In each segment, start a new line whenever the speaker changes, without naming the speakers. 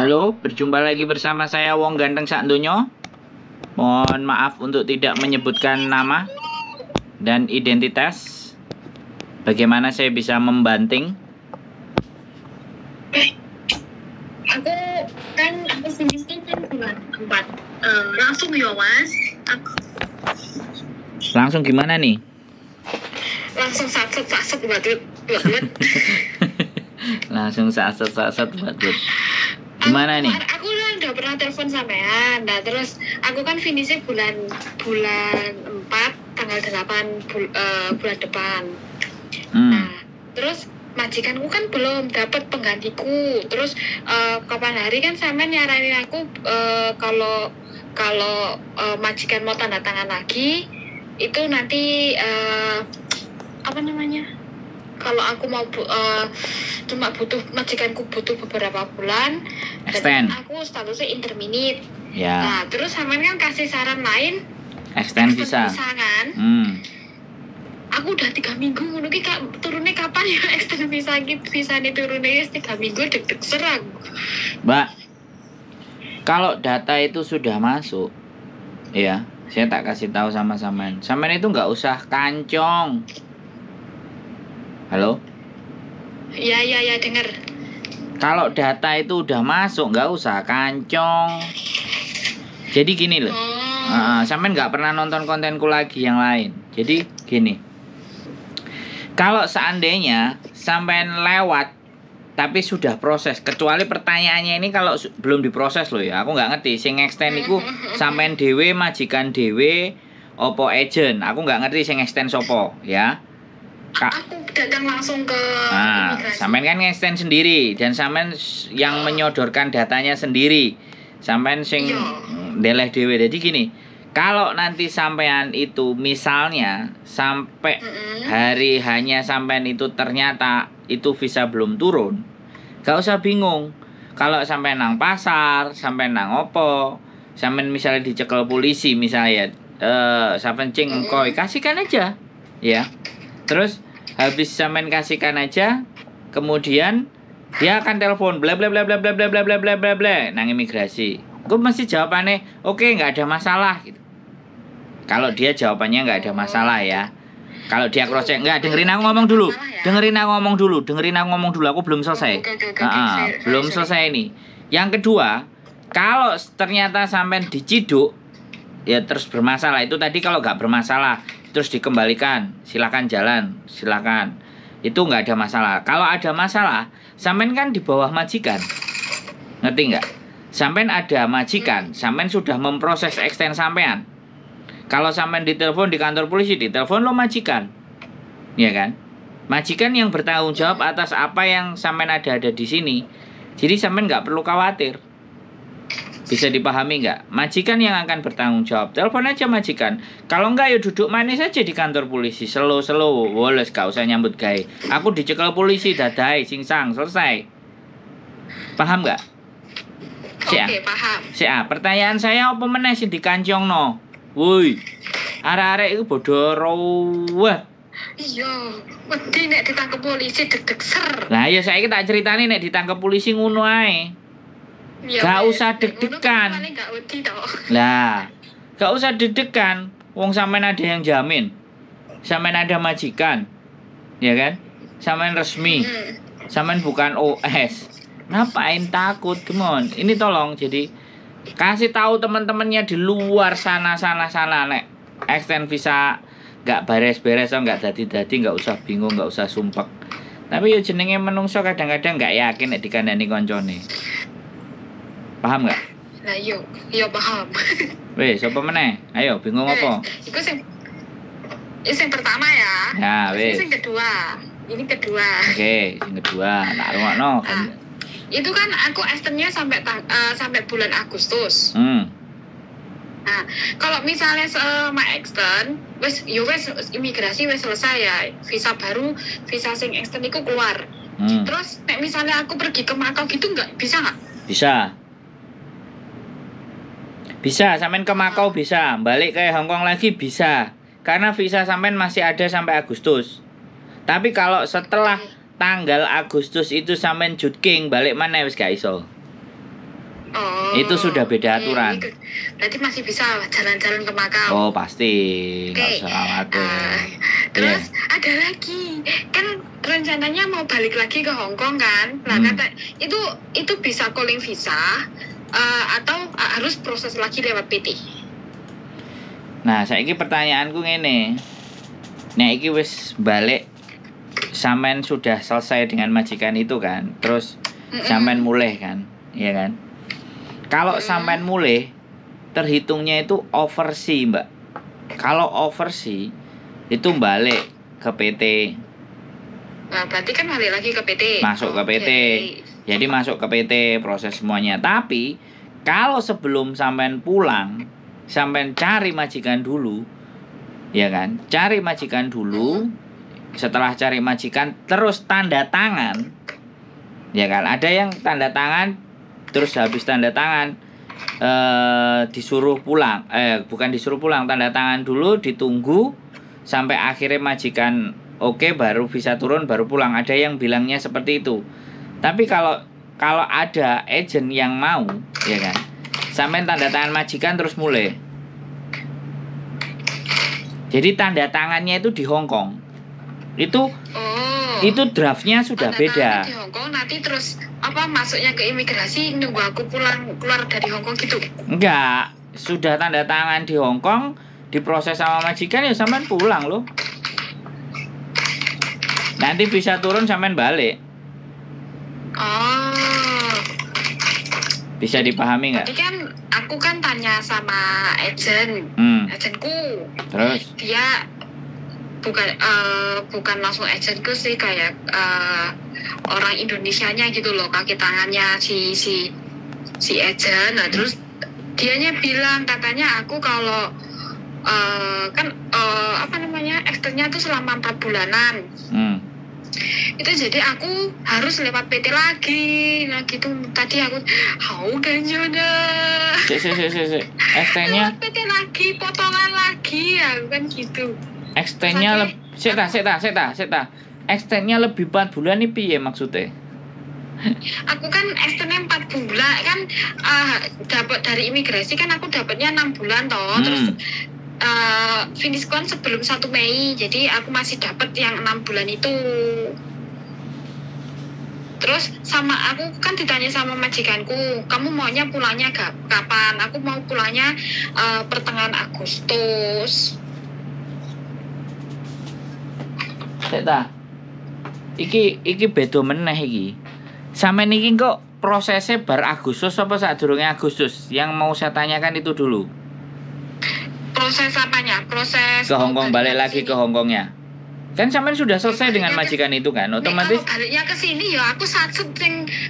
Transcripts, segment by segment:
Halo, berjumpa lagi bersama saya Wong Ganteng Sak Donya. Mohon maaf untuk tidak menyebutkan nama dan identitas. Bagaimana saya bisa membanting?
Aku finishnya kan bulan 4. Langsung ya mas.
Langsung gimana nih?
Langsung sakit buat.
Langsung saset buat. Gimana nih?
Aku udah pernah telepon sampean. Nah terus aku kan finishnya bulan 4 tanggal 8 bulan depan. Nah terus majikanku kan belum dapat penggantiku. Terus kapan hari kan sampean nyaranin aku kalau majikan mau tanda tangan lagi itu nanti apa namanya? Kalau aku mau cuma majikanku butuh beberapa bulan,
extend.
Dan aku statusnya interminate.
Ya.
Nah, terus sampean kan kasih saran lain,
extend visa
kan? Aku udah 3 minggu ngono ki turunnya kapan ya extend visa gitu? Visane turunnya 3 minggu deg-deg serang.
Mbak, kalau data itu sudah masuk, ya, saya tak kasih tahu sama sampean. Sampean itu nggak usah kancong. Halo?
Ya denger.
Kalau data itu udah masuk, nggak usah kancong. Jadi gini loh, sampean nggak pernah nonton kontenku lagi yang lain. Jadi gini, kalau seandainya sampean lewat, tapi sudah proses, kecuali pertanyaannya ini kalau belum diproses loh ya, aku nggak ngerti. Sing extend iku sampean dhewe, majikan dhewe, opo agent, aku nggak ngerti sing extend sopo ya.
Aku datang langsung ke imigrasi.
Sampean kan nge-extend sendiri dan sampean yang menyodorkan datanya sendiri. Sampean sing ndeleh dhewe. Jadi gini, kalau nanti sampean itu misalnya sampai hari hanya sampean itu ternyata itu visa belum turun, gak usah bingung. Kalau sampean nang pasar, sampean nang opo, sampean misalnya dicekel polisi misalnya, sampean cing engkoi, kasihkan aja, ya. Terus habis sampean kasihkan aja, kemudian dia akan telepon bla bla bla bla bla bla bla bla bla bla bla nang imigrasi. Gue masih jawabannya oke, nggak ada masalah gitu. Kalau dia jawabannya nggak ada masalah ya. Kalau dia cross check, nggak, dengerin aku ngomong dulu. Dengerin aku ngomong dulu. Aku belum selesai. Belum selesai nih. Yang kedua, kalau ternyata sampean diciduk, ya terus bermasalah. Itu tadi kalau nggak bermasalah terus dikembalikan, silakan jalan, silakan. Itu nggak ada masalah. Kalau ada masalah, sampean kan di bawah majikan, ngerti nggak? Sampean ada majikan, sampean sudah memproses extend sampean. Kalau sampean ditelepon di kantor polisi, ditelepon lo majikan, ya kan? Majikan yang bertanggung jawab atas apa yang sampean ada di sini. Jadi sampean nggak perlu khawatir. Bisa dipahami nggak? Majikan yang akan bertanggung jawab. Telepon aja majikan. Kalau enggak ya duduk manis aja di kantor polisi. Slow. Woles, gak usah nyambut gawe. Aku dicekel polisi dadai singsang, selesai. Paham nggak?
Oke, paham.
Pertanyaan saya apa meneh sing dikancongno? Woi. Arek-arek iku bodho ruwet.
Iya, wedi nek ditangkep polisi deg-deg ser.
Lah ya saiki tak critani nek ditangkep polisi ngono ae. Gak usah deg-degan. Lah, gak usah deg-degan. Wong sampean ada yang jamin. Sampean ada majikan. Ya kan? Sampean resmi. Sampean bukan OS. Ngapain takut? Come on. Ini tolong jadi kasih tahu teman-temannya di luar sana nek extend visa gak beres-beres atau gak dadi-dadi, gak usah bingung, gak usah sumpek. Tapi ya jenenge menungso kadang-kadang gak yakin nek dikandani koncone. Paham nggak?
Nah, yo paham.
Wes, apa meneh? Ayo, bingung apa?
Iku sing pertama ya.
Ya, wes.
Ini kedua.
Oke, yang kedua. Tak rungokno.
Itu kan aku extendnya sampai bulan Agustus. Nah, kalau misalnya sama extend, wes imigrasi wes selesai ya. Visa baru, visa sing extend itu keluar. Terus nek misalnya aku pergi ke Makau gitu bisa nggak?
Bisa, sampean ke Makau bisa, balik ke Hong Kong lagi bisa. Karena visa sampean masih ada sampai Agustus. Tapi kalau setelah tanggal Agustus itu sampean judking balik mana wis gak iso.
Oh,
itu sudah beda aturan.
Berarti masih bisa jalan-jalan ke Makau.
Oh pasti, nggak usah khawatir.
Terus ada lagi, kan rencananya mau balik lagi ke Hong Kong kan? Nah, kata itu bisa calling visa atau harus proses lagi lewat PT?
Nah, saiki pertanyaanku ngene. Nah, iki wis balik, sampean sudah selesai dengan majikan itu kan, terus sampean mulai kan, iya kan? Kalau sampean mulai, terhitungnya itu overseas, Mbak. Kalau overseas itu balik ke PT.
Nah, berarti kan balik lagi ke PT.
Masuk ke PT. Jadi masuk ke PT proses semuanya. Tapi kalau sebelum sampean pulang, sampean cari majikan dulu, ya kan? Cari majikan dulu. Setelah cari majikan terus tanda tangan. Ya kan? Ada yang tanda tangan terus habis tanda tangan disuruh pulang. Bukan disuruh pulang, tanda tangan dulu, ditunggu sampai akhirnya majikan oke, baru bisa turun, baru pulang. Ada yang bilangnya seperti itu. Tapi kalau ada agent yang mau, ya kan, sampai tanda tangan majikan terus mulai. Jadi tanda tangannya itu di Hong Kong. Itu draftnya sudah beda.
Di Hong Kong nanti terus masuknya ke imigrasi nunggu aku keluar dari Hong Kong gitu?
Enggak, sudah tanda tangan di Hong Kong, diproses sama majikan ya sampean pulang loh. Nanti bisa turun sampean balik. Bisa dipahami nggak?
Tadi kan aku kan tanya sama agentku.
Terus?
Dia bukan langsung agentku sih, kayak orang Indonesianya gitu loh, kaki tangannya si agent. Nah terus dianya bilang, katanya aku kalau extennya tuh selama 4 bulanan. Itu jadi aku harus lewat PT lagi. Nah gitu, tadi aku
extennya
PT lagi, potongan lagi ya kan gitu.
Extendnya extendnya lebih 4 bulan nih piye maksudnya?
Aku kan extendnya 4 bulan kan, dapat dari imigrasi kan aku dapatnya 6 bulan toh. Terus finish kan sebelum 1 Mei, jadi aku masih dapat yang 6 bulan itu. Terus sama aku kan ditanya sama majikanku, kamu maunya pulangnya kapan? Aku mau pulangnya pertengahan Agustus.
Iki beda meneh iki. Sampe niki kok prosesnya bar Agustus apa sadurunge Agustus? Yang mau saya tanyakan itu dulu.
Proses apanya? Proses
ke Hong Kong, balik lagi ke Hong Kongnya. Kan sampean sudah selesai dengan majikan itu kan, otomatis.
Kalau baliknya ke sini ya aku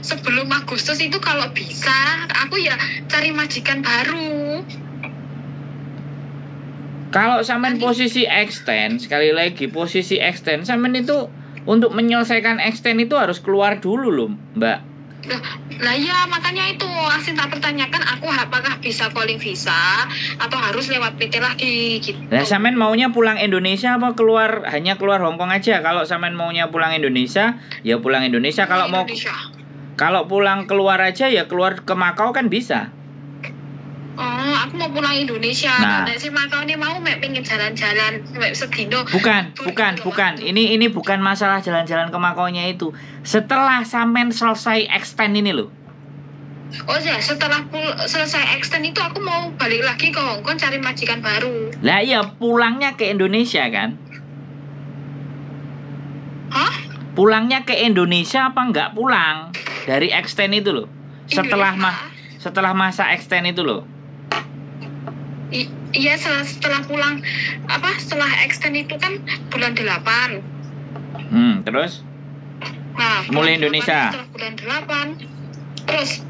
sebelum Agustus itu kalau bisa aku ya cari majikan baru.
Kalau sampean posisi extend, sekali lagi posisi extend, sampean itu untuk menyelesaikan extend itu harus keluar dulu loh, Mbak.
Lah ya makanya itu Asin tak pertanyakan aku apakah bisa calling visa atau harus lewat PT lagi gitu.
Lah sampean maunya pulang Indonesia apa hanya keluar Hong Kong aja? Kalau sampean maunya pulang Indonesia, ya pulang Indonesia. Kalau pulang keluar aja ya keluar ke Makau kan bisa.
Aku mau pulang Indonesia. Nah, si Makau ini mau pengen jalan-jalan sedino.
Bukan. Ini bukan masalah jalan-jalan ke Makaunya itu. Setelah sampean selesai extend ini loh.
Oh ya, setelah selesai extend itu aku mau balik lagi ke Hong Kong cari majikan baru.
Lah iya, pulangnya ke Indonesia kan?
Hah?
Pulangnya ke Indonesia apa enggak pulang dari extend itu loh? Setelah masa extend itu loh.
Iya, setelah pulang setelah extend itu kan bulan 8.
Terus?
Nah,
mulai Indonesia.
Setelah bulan 8. Terus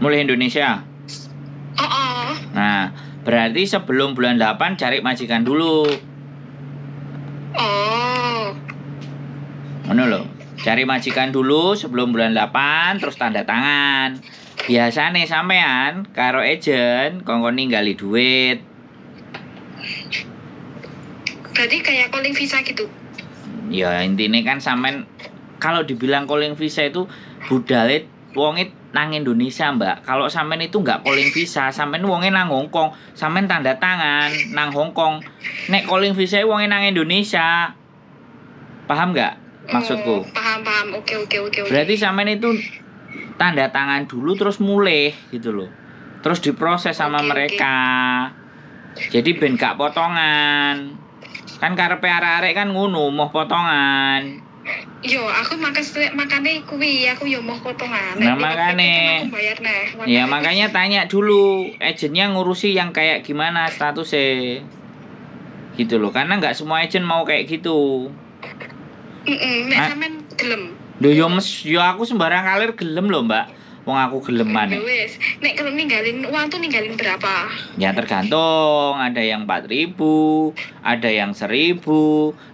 mulai Indonesia.
Oh.
Nah, berarti sebelum bulan 8 cari majikan dulu.
Oh.
Ngono lho. Cari majikan dulu sebelum bulan 8 terus tanda tangan. Biasane sampean karo agent kongkon ninggali duit.
Berarti kayak calling visa gitu.
Ya intinya kan sampean kalau dibilang calling visa itu budale wonge nang Indonesia, Mbak. Kalau sampean itu nggak calling visa, sampean wonge nang Hong Kong, sampean tanda tangan nang Hong Kong. Nek calling visa wonge nang Indonesia. Paham nggak maksudku?
Paham. Oke.
Berarti sampean itu tanda tangan dulu terus mulai gitu loh. Terus diproses sama mereka. Jadi ben gak potongan. Kan karepe arek-arek kan ngono, mau potongan.
Yo, aku makane kuwi, aku yo mau potongan.
Nah, makane. Ya, makanya tanya dulu, agennya ngurusi yang kayak gimana statusnya. Gitu loh, karena nggak semua agen mau kayak gitu.
Nek sampean gelem.
Yo aku sembarang kalir gelem loh, Mbak. Wong aku geleman.
Wes, nek kalau ninggalin uang tuh ninggalin berapa?
Ya tergantung, ada yang 4.000, ada yang 1.000,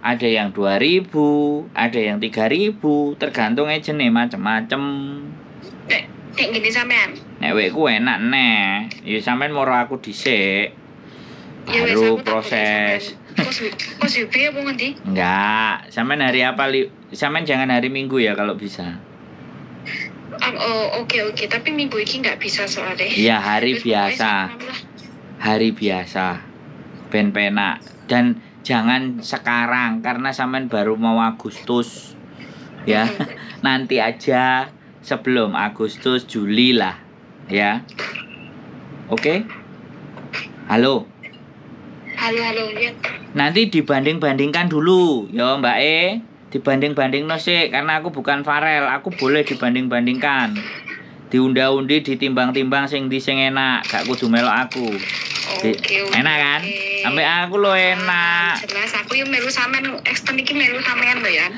ada yang 2.000, ada yang 3.000, tergantung agennya macem-macem.
Nek gini sampean.
Nek wekku enak neh, ya sampean moro aku dhisik. Baru proses.
Kos UB apa ngendi?
Enggak, sampean hari apa sampean jangan hari Minggu ya kalau bisa.
Oke. Tapi minggu ini nggak bisa soalnya.
Iya, hari biasa. Hari biasa. Ben penak. Dan jangan sekarang karena sampean baru mau Agustus. Ya. Nanti aja sebelum Agustus, Juli lah. Ya. Oke? Halo.
Halo ya.
Nanti dibanding-bandingkan dulu, ya Mbak E. Dibanding-banding sih, karena aku bukan Farel, aku boleh dibanding-bandingkan. Diunda-undi, ditimbang-timbang sing enak, gak kudu melok aku.
Oke.
Enak kan? Sampai aku lo enak.
Jelas aku yang melu sampean eksten iki melu sampean lo ya.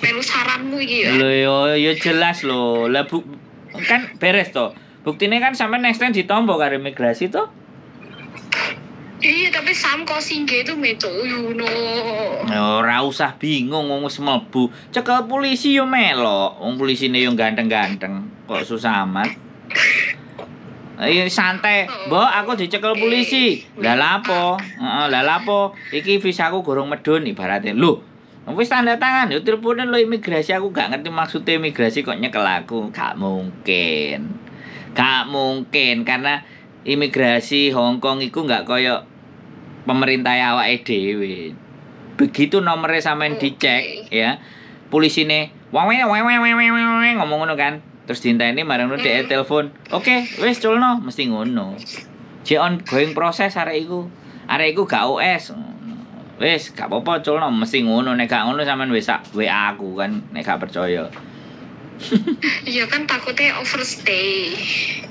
Melu saranmu iki ya.
Lho yo jelas lo. Lah kan beres to. Buktine kan sampean eksten ditompo karo imigrasi to.
Iya, tapi Sam kok singge itu metu yuno.
Ora usah bingung wong wis mlebu. Cekel polisi yo melok. Wong polisine yo ganteng-ganteng. Kok susah amat. Ayo santai. Mbok, aku dicekel polisi. Lah lapo? Heeh, lah lapo? Iki visaku gorong medun ibaratnya. Lho, wis tanda tangan yo teleponan lo imigrasi, aku gak ngerti maksudnya imigrasi kok nyekel aku. Gak mungkin. Gak mungkin karena imigrasi Hong Kong iku nggak koyo pemerintah awake dhewe. Begitu nomornya sampean dicek ya, polisine ngomong ngono kan. Terus diinteni marang dhek telepon. Oke, wis culno mesti ngono. Jek on going proses arek iku. Arek iku gak US. Wis gak apa-apa culno mesti ngono. Nek gak ngono sampean wis WA aku kan nek gak percaya.
Iya kan takutnya overstay.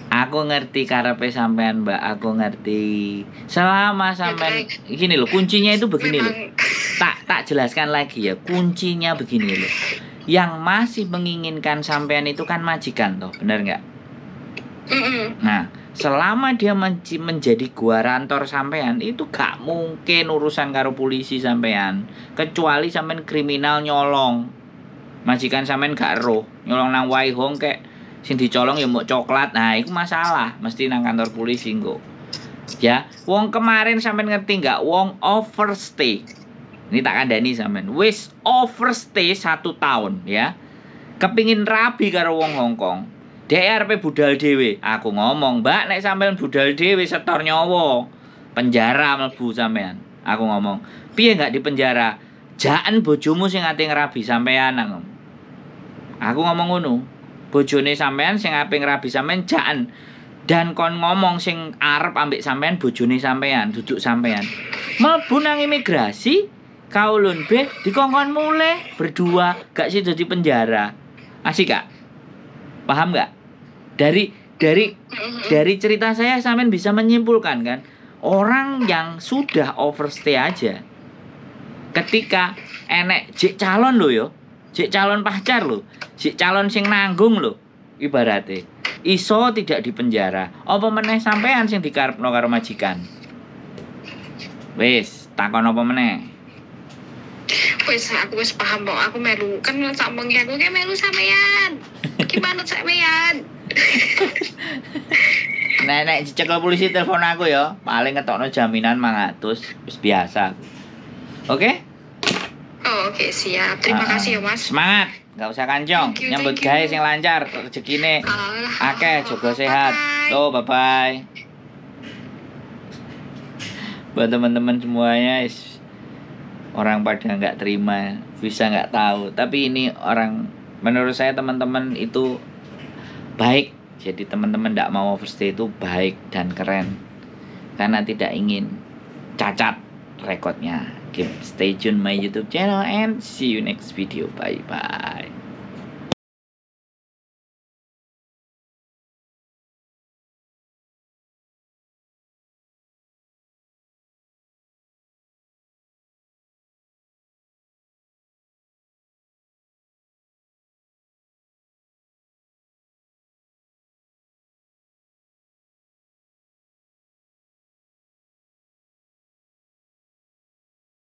Aku ngerti karepe sampean, Mbak. Aku ngerti. Selama sampean gini loh, kuncinya itu begini loh. Tak jelaskan lagi ya. Kuncinya begini loh. Yang masih menginginkan sampean itu kan majikan toh, bener nggak? Nah, selama dia menjadi guarantor sampean itu gak mungkin urusan karo polisi sampean, kecuali sampean kriminal nyolong. Majikan sampean gak roh, nyolong nang Wai Hong kek sing dicolong ya mau coklat. Nah, itu masalah, mesti nang kantor polisi engko. Ya, wong kemarin sampean ngerti nggak? Wong overstay. Ini tak kandani sampean. Wis overstay 1 tahun ya. Kepingin rabi karo wong Hong Kong. Dhek arepe budal dhewe. Aku ngomong, "Mbak, nek sampean budal dhewe setor nyawa, penjara mlebu sampean." Aku ngomong, "Piye nggak di penjara? Jaan bojomu sing ate ngrabi sampean." Aku ngomong ngono. Bojone sampean sing ape ngrabi sampean jaan. Dan kon ngomong sing arep ambek sampean bojone sampean, duduk sampean. Mlebu nang imigrasi, kaulun be dikongkon muleh berdua, gak sida di penjara. Asik gak? Paham gak? Dari cerita saya sampean bisa menyimpulkan kan, orang yang sudah overstay aja ketika enek jek calon lo yo, jek calon pacar lo, jek calon sing nanggung lo, ibaratnya iso tidak dipenjara. Apa meneh sampean sing dikarepno karo majikan? Wis, takon apa meneh?
Wis aku wis paham kok. Aku melu kan sak mengi aku ki melu sampean. Gimana sampean?
Nek dicekel polisi telepon aku ya, paling ngetokno jaminan 500, wis biasa. Oke?
Oh, oke, siap. Terima kasih ya, Mas.
Semangat. nggak usah kancong. Nyambut gawe sing lancar, rezekine akeh, jaga sehat. Tuh, bye-bye. Buat teman-teman semuanya, orang pada nggak terima, bisa nggak tahu. Tapi ini orang, menurut saya teman-teman itu baik. Jadi teman-teman nggak mau overstay itu baik dan keren. Karena tidak ingin cacat rekodnya. Stay tune my YouTube channel and see you next video. Bye bye.